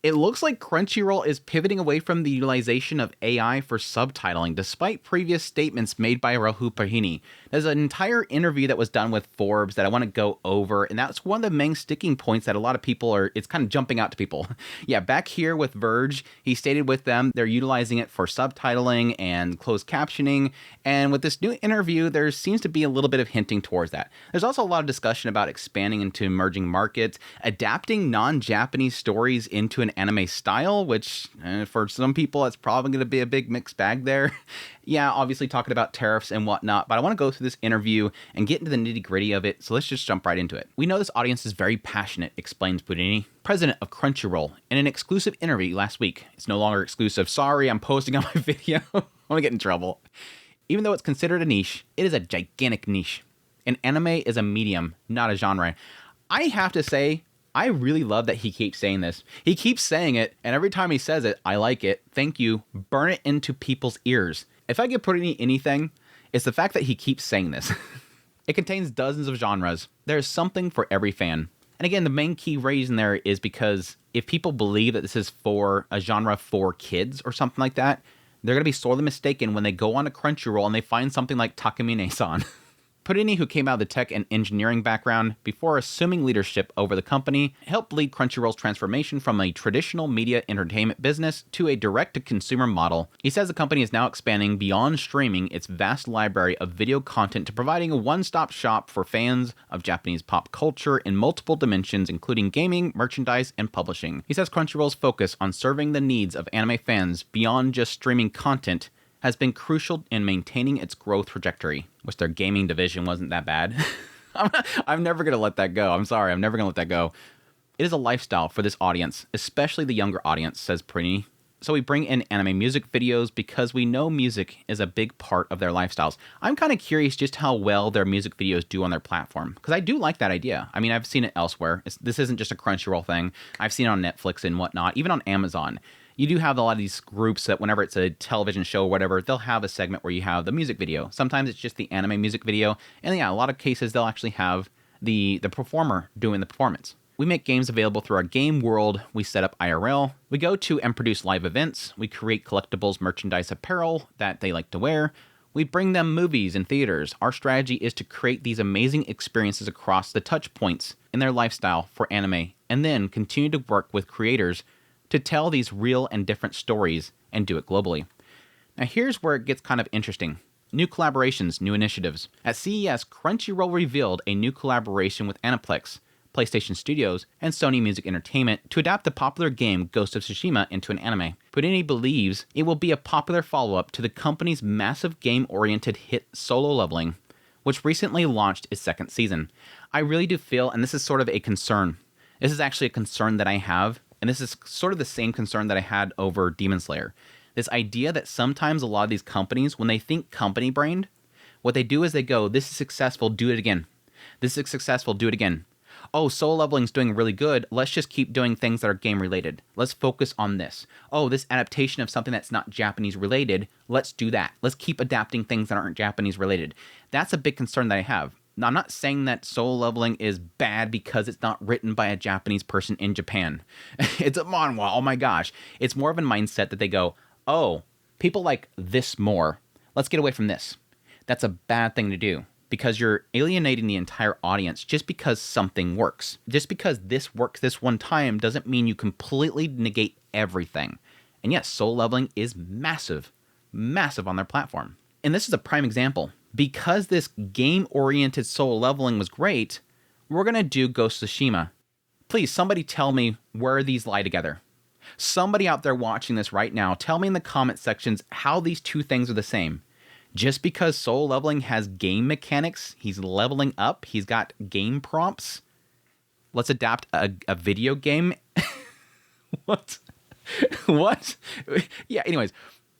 It looks like Crunchyroll is pivoting away from the utilization of AI for subtitling, despite previous statements made by Rahul Purini. There's an entire interview that was done with Forbes that I want to go over, and that's one of the main sticking points that a lot of people it's kind of jumping out to people. Yeah, back here with Verge, he stated with them they're utilizing it for subtitling and closed captioning, and with this new interview, there seems to be a little bit of hinting towards that. There's also a lot of discussion about expanding into emerging markets, adapting non-Japanese stories into an anime style, which for some people, it's probably going to be a big mixed bag there. Yeah, obviously talking about tariffs and whatnot, but I want to go through this interview and get into the nitty gritty of it, so let's just jump right into it. We know this audience is very passionate, explains Purini, president of Crunchyroll, in an exclusive interview last week. It's no longer exclusive. Sorry, I'm posting on my video. I'm going to get in trouble. Even though it's considered a niche, it is a gigantic niche. And anime is a medium, not a genre. I have to say, I really love that he keeps saying this. He keeps saying it, and every time he says it, I like it. Thank you. Burn it into people's ears. If I give Purini anything, it's the fact that he keeps saying this. It contains dozens of genres. There's something for every fan. And again, the main key reason there is because if people believe that this is for a genre for kids or something like that, they're going to be sorely mistaken when they go on to Crunchyroll and they find something like Takamine-san. Purini, who came out of the tech and engineering background before assuming leadership over the company, helped lead Crunchyroll's transformation from a traditional media entertainment business to a direct-to-consumer model. He says the company is now expanding beyond streaming its vast library of video content to providing a one-stop shop for fans of Japanese pop culture in multiple dimensions, including gaming, merchandise, and publishing. He says Crunchyroll's focus on serving the needs of anime fans beyond just streaming content has been crucial in maintaining its growth trajectory. Wish their gaming division wasn't that bad. I'm never going to let that go. I'm sorry, I'm never going to let that go. It is a lifestyle for this audience, especially the younger audience, says Purini. So we bring in anime music videos because we know music is a big part of their lifestyles. I'm kind of curious just how well their music videos do on their platform, because I do like that idea. I mean, I've seen it elsewhere. This isn't just a Crunchyroll thing. I've seen it on Netflix and whatnot, even on Amazon. You do have a lot of these groups that whenever it's a television show or whatever, they'll have a segment where you have the music video. Sometimes it's just the anime music video. And yeah, a lot of cases, they'll actually have the performer doing the performance. We make games available through our game world. We set up IRL. We go to and produce live events. We create collectibles, merchandise, apparel that they like to wear. We bring them movies and theaters. Our strategy is to create these amazing experiences across the touch points in their lifestyle for anime, and then continue to work with creators to tell these real and different stories and do it globally. Now here's where it gets kind of interesting. New collaborations, new initiatives. At CES, Crunchyroll revealed a new collaboration with Aniplex, PlayStation Studios, and Sony Music Entertainment to adapt the popular game Ghost of Tsushima into an anime. Purini believes it will be a popular follow-up to the company's massive game-oriented hit Solo Leveling, which recently launched its second season. I really do feel, and this is sort of a concern, this is actually a concern that I have, and this is sort of the same concern that I had over Demon Slayer. This idea that sometimes a lot of these companies, when they think company-brained, what they do is they go, this is successful, do it again. This is successful, do it again. Oh, Solo Leveling's doing really good. Let's just keep doing things that are game-related. Let's focus on this. Oh, this adaptation of something that's not Japanese-related, let's do that. Let's keep adapting things that aren't Japanese-related. That's a big concern that I have. Now, I'm not saying that Solo Leveling is bad because it's not written by a Japanese person in Japan. It's a manhwa, oh my gosh. It's more of a mindset that they go, oh, people like this more. Let's get away from this. That's a bad thing to do because you're alienating the entire audience just because something works. Just because this works this one time doesn't mean you completely negate everything. And yes, Solo Leveling is massive, massive on their platform. And this is a prime example. Because this game-oriented Solo Leveling was great, we're going to do Ghost of Tsushima. Please, somebody tell me where these lie together. Somebody out there watching this right now, tell me in the comment sections how these two things are the same. Just because Solo Leveling has game mechanics, he's leveling up, he's got game prompts. Let's adapt a video game. What? What? Yeah, anyways.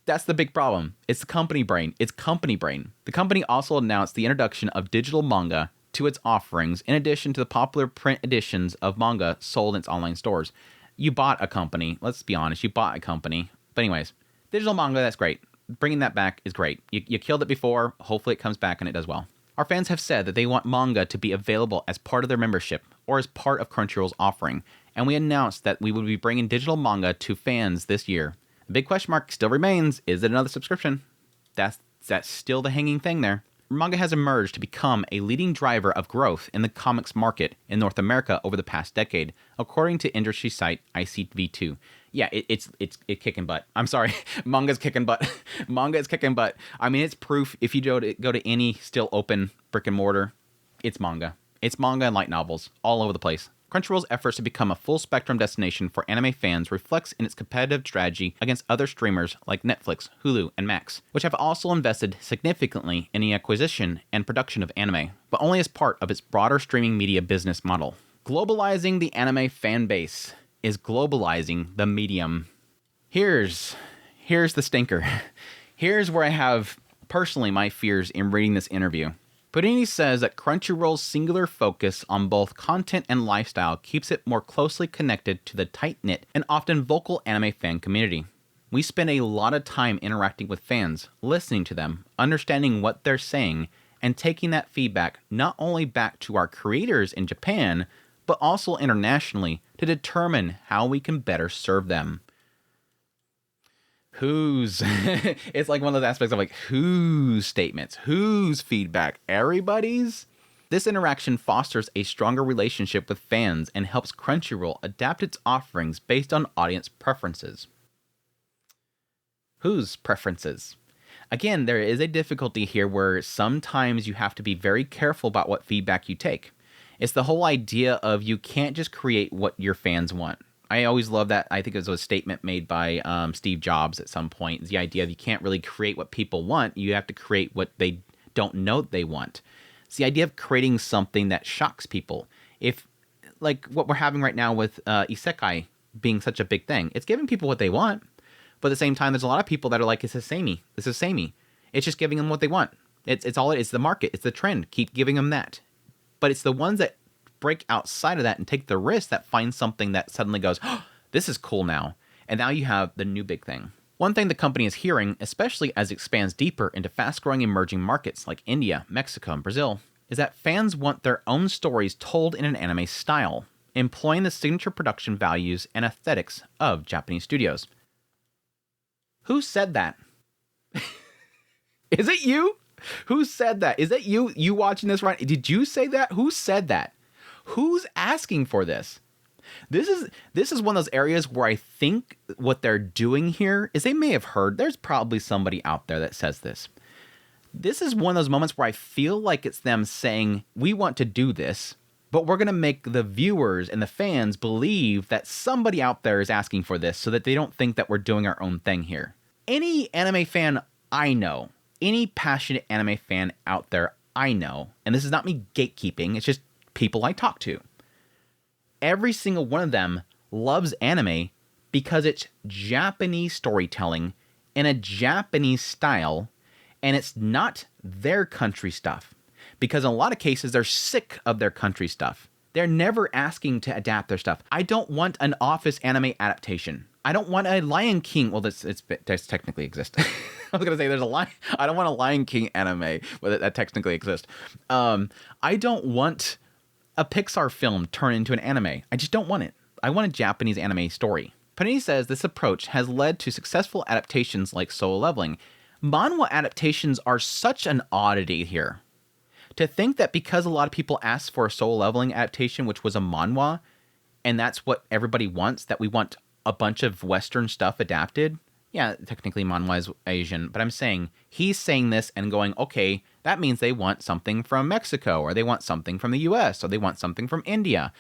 That's the big problem. It's the company brain. It's company brain. The company also announced the introduction of digital manga to its offerings in addition to the popular print editions of manga sold in its online stores. You bought a company. Let's be honest. You bought a company. But anyways, digital manga, that's great. Bringing that back is great. You killed it before. Hopefully it comes back and it does well. Our fans have said that they want manga to be available as part of their membership or as part of Crunchyroll's offering. and we announced that we would be bringing digital manga to fans this year. The big question mark still remains, is it another subscription? That's still the hanging thing there. Manga has emerged to become a leading driver of growth in the comics market in North America over the past decade, according to industry site ICV2. Yeah, it's kicking butt. I'm sorry, manga's kicking butt. Manga is kicking butt. I mean, it's proof. If you go to any still open brick and mortar, it's manga. It's manga and light novels all over the place. Crunchyroll's efforts to become a full-spectrum destination for anime fans reflects in its competitive strategy against other streamers like Netflix, Hulu, and Max, which have also invested significantly in the acquisition and production of anime, but only as part of its broader streaming media business model. Globalizing the anime fan base is globalizing the medium. Here's the stinker. Here's where I have, personally, my fears in reading this interview. Purini says that Crunchyroll's singular focus on both content and lifestyle keeps it more closely connected to the tight-knit and often vocal anime fan community. We spend a lot of time interacting with fans, listening to them, understanding what they're saying, and taking that feedback not only back to our creators in Japan, but also internationally to determine how we can better serve them. Whose? It's like one of those aspects of like, whose statements? Whose feedback? Everybody's? This interaction fosters a stronger relationship with fans and helps Crunchyroll adapt its offerings based on audience preferences. Whose preferences? Again, there is a difficulty here where sometimes you have to be very careful about what feedback you take. It's the whole idea of you can't just create what your fans want. I always love that. I think it was a statement made by Steve Jobs at some point. It's the idea of you can't really create what people want. You have to create what they don't know they want. It's the idea of creating something that shocks people. If, like what we're having right now with isekai being such a big thing, it's giving people what they want. But at the same time, there's a lot of people that are like, it's the samey. This is samey. It's just giving them what they want. It's the market. It's the trend. Keep giving them that. But it's the ones that break outside of that and take the risk that find something that suddenly goes, oh, this is cool now. And now you have the new big thing. One thing the company is hearing, especially as it expands deeper into fast-growing emerging markets like India, Mexico, and Brazil, is that fans want their own stories told in an anime style, employing the signature production values and aesthetics of Japanese studios. Who said that? Is it you? Who said that? Is it you? You watching this right? Did you say that? Who said that? Who's asking for this? This is one of those areas where I think what they're doing here is they may have heard. There's probably somebody out there that says this. This is one of those moments where I feel like it's them saying, we want to do this, but we're going to make the viewers and the fans believe that somebody out there is asking for this so that they don't think that we're doing our own thing here. Any anime fan I know, any passionate anime fan out there I know, and this is not me gatekeeping, it's just people I talk to. Every single one of them loves anime because it's Japanese storytelling in a Japanese style, and it's not their country stuff. Because in a lot of cases, they're sick of their country stuff. They're never asking to adapt their stuff. I don't want an Office anime adaptation. I don't want a Lion King. Well, does technically exist. I was going to say I don't want a Lion King anime, but that technically exists. I don't want a Pixar film turn into an anime. I just don't want it. I want a Japanese anime story. Purini says this approach has led to successful adaptations like Solo Leveling. Manhwa adaptations are such an oddity here. To think that because a lot of people asked for a Solo Leveling adaptation, which was a manhwa, and that's what everybody wants, that we want a bunch of Western stuff adapted. Yeah, technically manhwa is Asian, but I'm saying, he's saying this and going, okay, that means they want something from Mexico, or they want something from the US, or they want something from India.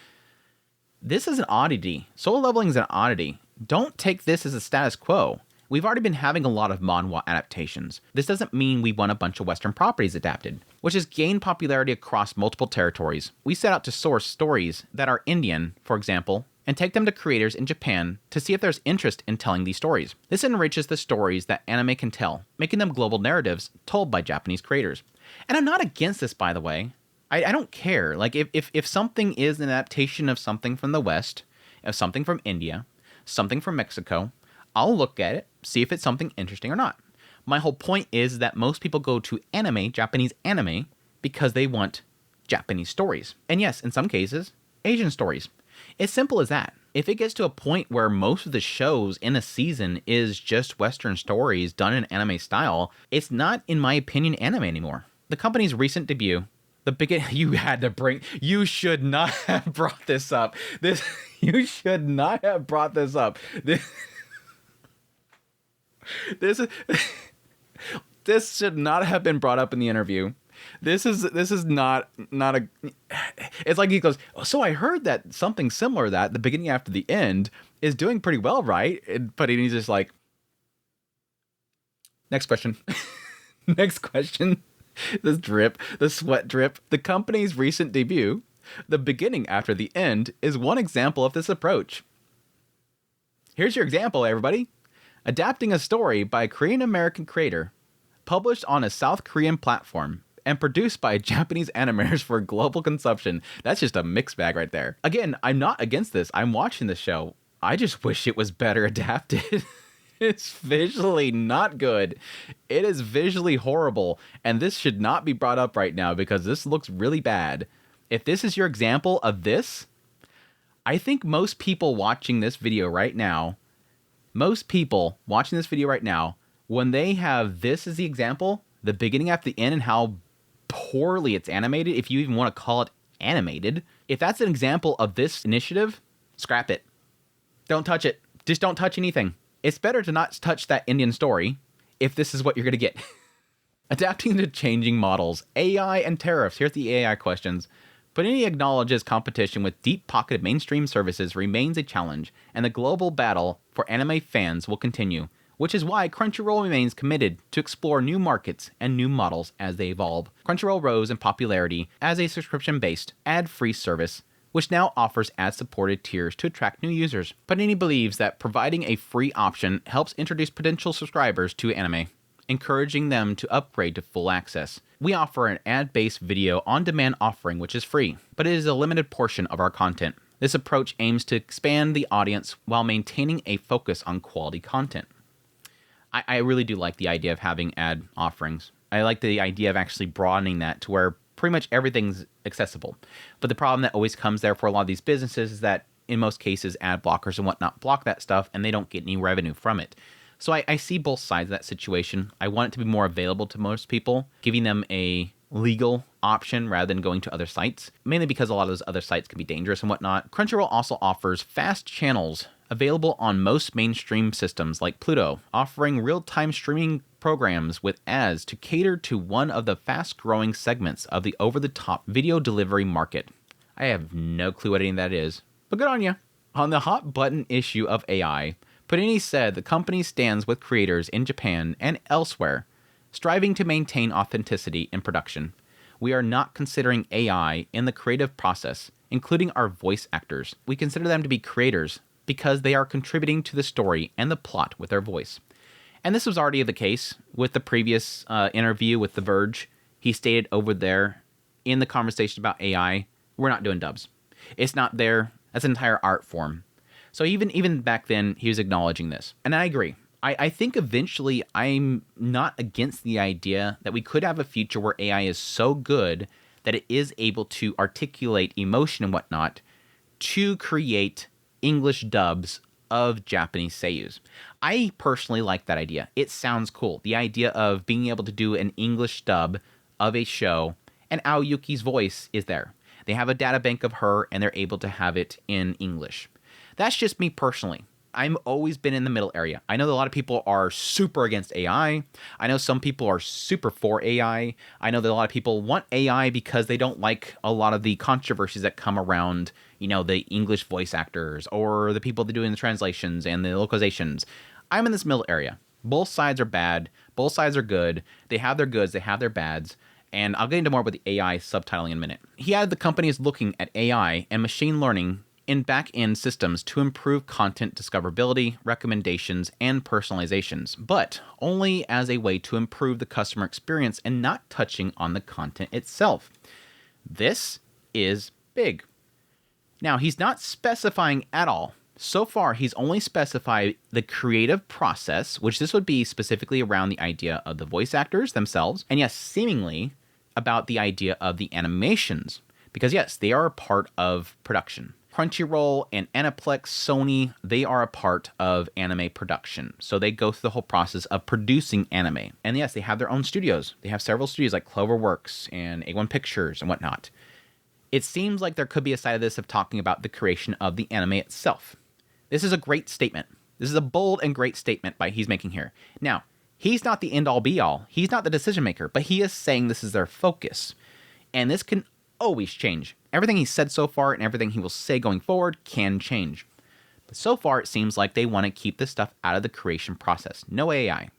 This is an oddity. Solo Leveling is an oddity. Don't take this as a status quo. We've already been having a lot of manhwa adaptations. This doesn't mean we want a bunch of Western properties adapted, which has gained popularity across multiple territories. We set out to source stories that are Indian, for example, and take them to creators in Japan to see if there's interest in telling these stories. This enriches the stories that anime can tell, making them global narratives told by Japanese creators. And I'm not against this, by the way. I don't care. Like, if something is an adaptation of something from the West, of something from India, something from Mexico, I'll look at it, see if it's something interesting or not. My whole point is that most people go to anime, Japanese anime, because they want Japanese stories. And yes, in some cases, Asian stories. It's simple as that. If it gets to a point where most of the shows in a season is just Western stories done in anime style, it's not, in my opinion, anime anymore. The company's recent debut, you should not have brought this up. You should not have brought this up. This should not have been brought up in the interview. This is not a. It's like he goes, so I heard that something similar to that, the beginning after the end, is doing pretty well, right? But he's just like, next question. Next question. This drip, the sweat drip. The company's recent debut, the beginning after the end, is one example of this approach. Here's your example, everybody. Adapting a story by a Korean-American creator, published on a South Korean platform, and produced by Japanese animators for global consumption. That's just a mixed bag right there. Again, I'm not against this. I'm watching the show. I just wish it was better adapted. It's visually not good. It is visually horrible. And this should not be brought up right now because this looks really bad. If this is your example of this, I think most people watching this video right now, when they have this as the example, the beginning after the end and how poorly it's animated, if you even want to call it animated, if that's an example of this initiative, scrap it. Don't touch it. Just don't touch anything. It's better to not touch that Indian story if this is what you're going to get. Adapting to changing models, AI and tariffs. Here's the AI questions. Purini acknowledges competition with deep-pocketed mainstream services remains a challenge, and the global battle for anime fans will continue, which is why Crunchyroll remains committed to explore new markets and new models as they evolve. Crunchyroll rose in popularity as a subscription-based, ad-free service, which now offers ad-supported tiers to attract new users. Purini believes that providing a free option helps introduce potential subscribers to anime, encouraging them to upgrade to full access. We offer an ad-based video on-demand offering which is free, but it is a limited portion of our content. This approach aims to expand the audience while maintaining a focus on quality content. I really do like the idea of having ad offerings. I like the idea of actually broadening that to where pretty much everything's accessible. But the problem that always comes there for a lot of these businesses is that in most cases, ad blockers and whatnot block that stuff and they don't get any revenue from it. So I see both sides of that situation. I want it to be more available to most people, giving them a legal option rather than going to other sites, mainly because a lot of those other sites can be dangerous and whatnot. Crunchyroll also offers fast channels available on most mainstream systems like Pluto, offering real-time streaming programs with ads to cater to one of the fast-growing segments of the over-the-top video delivery market. I have no clue what any of that is, but good on you. On the hot-button issue of AI, Purini said the company stands with creators in Japan and elsewhere, striving to maintain authenticity in production. We are not considering AI in the creative process, including our voice actors. We consider them to be creators because they are contributing to the story and the plot with their voice. And this was already the case with the previous interview with The Verge. He stated over there in the conversation about AI, we're not doing dubs. It's not there. That's an entire art form. So even back then, he was acknowledging this. And I agree. I think eventually I'm not against the idea that we could have a future where AI is so good that it is able to articulate emotion and whatnot to create English dubs of Japanese seiyus. I personally like that idea. It sounds cool. The idea of being able to do an English dub of a show and Aoyuki's voice is there. They have a data bank of her and they're able to have it in English. That's just me personally. I've always been in the middle area. I know that a lot of people are super against AI. I know some people are super for AI. I know that a lot of people want AI because they don't like a lot of the controversies that come around, the English voice actors or the people that are doing the translations and the localizations. I'm in this middle area. Both sides are bad. Both sides are good. They have their goods. They have their bads. And I'll get into more about the AI subtitling in a minute. He added the company is looking at AI and machine learning in back-end systems to improve content discoverability, recommendations, and personalizations, but only as a way to improve the customer experience and not touching on the content itself. This is big. Now, he's not specifying at all. So far, he's only specified the creative process, which this would be specifically around the idea of the voice actors themselves, and yes, seemingly about the idea of the animations, because yes, they are a part of production. Crunchyroll and Aniplex, Sony, they are a part of anime production. So they go through the whole process of producing anime. And yes, they have their own studios. They have several studios like Cloverworks and A1 Pictures and whatnot. It seems like there could be a side of this of talking about the creation of the anime itself. This is a great statement. This is a bold and great statement he's making here. Now, he's not the end-all be-all. He's not the decision maker, but he is saying this is their focus. And this can always change. Everything he said so far and everything he will say going forward can change. But so far, it seems like they want to keep this stuff out of the creation process. No AI,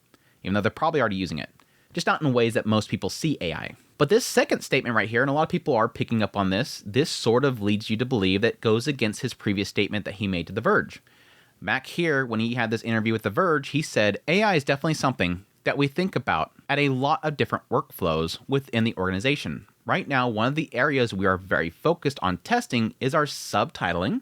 even though they're probably already using it. Just not in ways that most people see AI. But this second statement right here, and a lot of people are picking up on this sort of leads you to believe that goes against his previous statement that he made to The Verge. Back here, when he had this interview with The Verge, he said, AI is definitely something that we think about at a lot of different workflows within the organization. Right now, one of the areas we are very focused on testing is our subtitling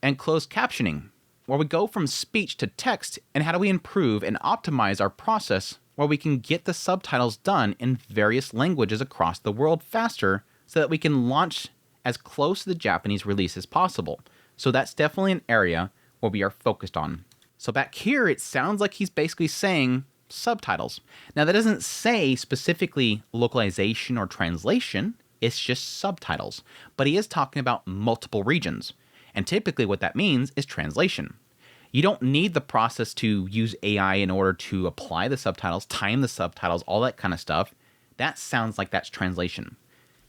and closed captioning, where we go from speech to text, and how do we improve and optimize our process where we can get the subtitles done in various languages across the world faster so that we can launch as close to the Japanese release as possible. So that's definitely an area where we are focused on. So back here, it sounds like he's basically saying subtitles. Now, that doesn't say specifically localization or translation, it's just subtitles. But he is talking about multiple regions. And typically what that means is translation. You don't need the process to use AI in order to apply the subtitles, time the subtitles, all that kind of stuff. That sounds like that's translation.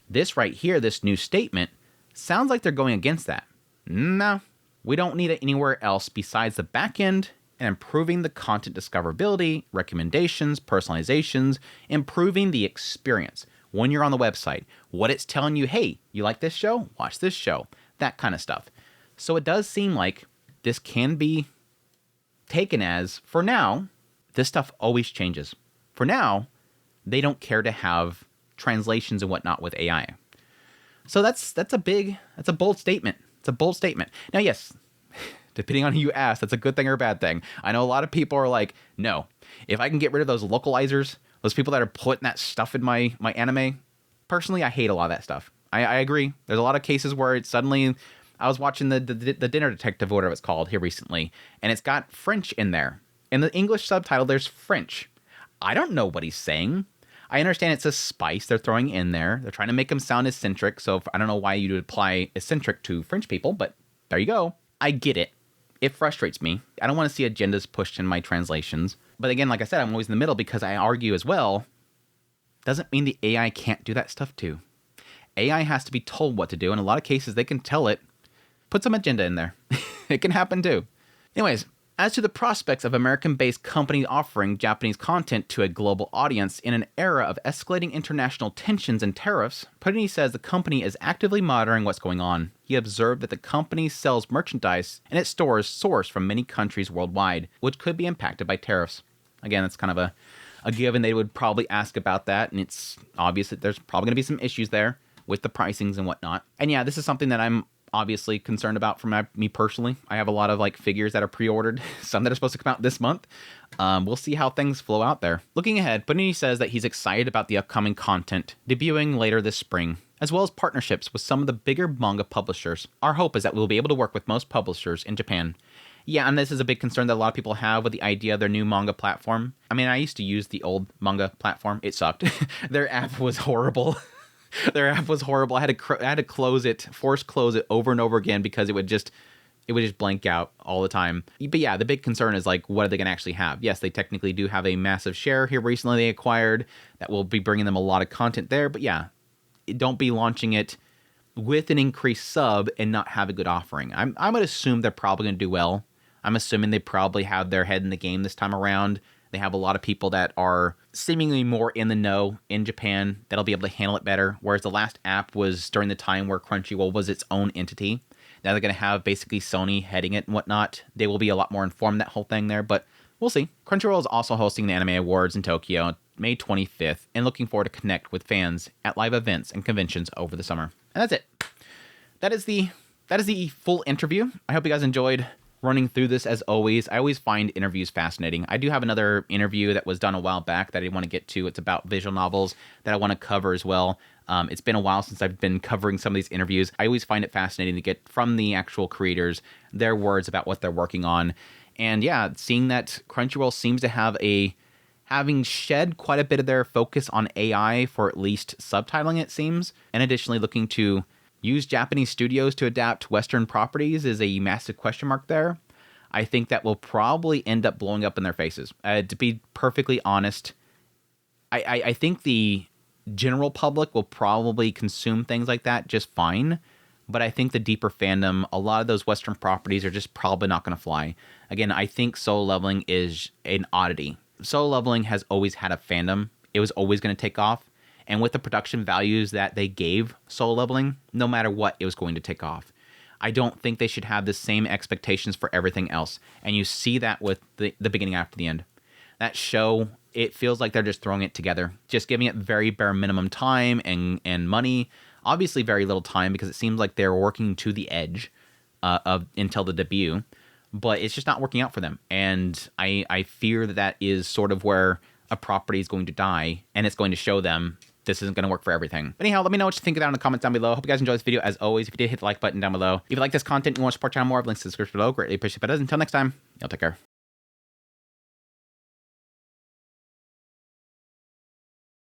This right here, this new statement, sounds like they're going against that. No, we don't need it anywhere else besides the back end and improving the content discoverability, recommendations, personalizations, improving the experience when you're on the website. What it's telling you, hey, you like this show? Watch this show. That kind of stuff. So it does seem like this can be taken as, for now, this stuff always changes. For now, they don't care to have translations and whatnot with AI. So that's a bold statement. It's a bold statement. Now, yes, depending on who you ask, that's a good thing or a bad thing. I know a lot of people are like, no, if I can get rid of those localizers, those people that are putting that stuff in my anime, personally, I hate a lot of that stuff. I agree. There's a lot of cases where it's suddenly, I was watching the Dinner Detective, whatever it's called, here recently, and it's got French in there. In the English subtitle, there's French. I don't know what he's saying. I understand it's a spice they're throwing in there. They're trying to make him sound eccentric, so I don't know why you would apply eccentric to French people, but there you go. I get it. It frustrates me. I don't want to see agendas pushed in my translations. But again, like I said, I'm always in the middle because I argue as well. Doesn't mean the AI can't do that stuff too. AI has to be told what to do. In a lot of cases, they can tell it. Put some agenda in there. It can happen too. Anyways, as to the prospects of American-based companies offering Japanese content to a global audience in an era of escalating international tensions and tariffs, Purini says the company is actively monitoring what's going on. He observed that the company sells merchandise and its stores sourced from many countries worldwide, which could be impacted by tariffs. Again, it's kind of a given. They would probably ask about that, and it's obvious that there's probably going to be some issues there with the pricings and whatnot. And yeah, this is something that I'm obviously concerned about for me personally. I have a lot of figures that are pre-ordered, some that are supposed to come out this month. We'll see how things flow out there. Looking ahead, Purini says that he's excited about the upcoming content debuting later this spring, as well as partnerships with some of the bigger manga publishers. Our hope is that we'll be able to work with most publishers in Japan. Yeah, and this is a big concern that a lot of people have with the idea of their new manga platform. I mean, I used to use the old manga platform. It sucked. Their app was horrible. Their app was horrible. I had to close it, force close it over and over again because it would just blank out all the time. But yeah, the big concern is what are they going to actually have? Yes, they technically do have a massive share here recently they acquired that will be bringing them a lot of content there. But yeah, don't be launching it with an increased sub and not have a good offering. I'm going to assume they're probably going to do well. I'm assuming they probably have their head in the game this time around. They have a lot of people that are seemingly more in the know in Japan that'll be able to handle it better. Whereas the last app was during the time where Crunchyroll was its own entity. Now they're going to have basically Sony heading it and whatnot. They will be a lot more informed, that whole thing there, but we'll see. Crunchyroll is also hosting the Anime Awards in Tokyo May 25th and looking forward to connect with fans at live events and conventions over the summer. And that's it. That is the full interview. I hope you guys enjoyed running through this. As always, I always find interviews fascinating. I do have another interview that was done a while back that I want to get to. It's about visual novels that I want to cover as well. It's been a while since I've been covering some of these interviews. I always find it fascinating to get from the actual creators their words about what they're working on. And yeah, seeing that Crunchyroll seems to have having shed quite a bit of their focus on AI for at least subtitling, it seems, and additionally looking to use Japanese studios to adapt Western properties is a massive question mark there. I think that will probably end up blowing up in their faces. To be perfectly honest, I think the general public will probably consume things like that just fine, but I think the deeper fandom, a lot of those Western properties are just probably not going to fly. Again, I think Solo Leveling is an oddity. Solo Leveling has always had a fandom. It was always going to take off. And with the production values that they gave Solo Leveling, no matter what, it was going to take off. I don't think they should have the same expectations for everything else. And you see that with the beginning after the end. That show, it feels like they're just throwing it together, just giving it very bare minimum time and money. Obviously very little time because it seems like they're working to the edge until the debut. But it's just not working out for them. And I fear that is sort of where a property is going to die, and it's going to show them this isn't going to work for everything. But anyhow, let me know what you think of that in the comments down below. Hope you guys enjoyed this video. As always, if you did, hit the like button down below. If you like this content and you want to support the channel more, links in the description below. Greatly appreciate it. But until next time, y'all take care.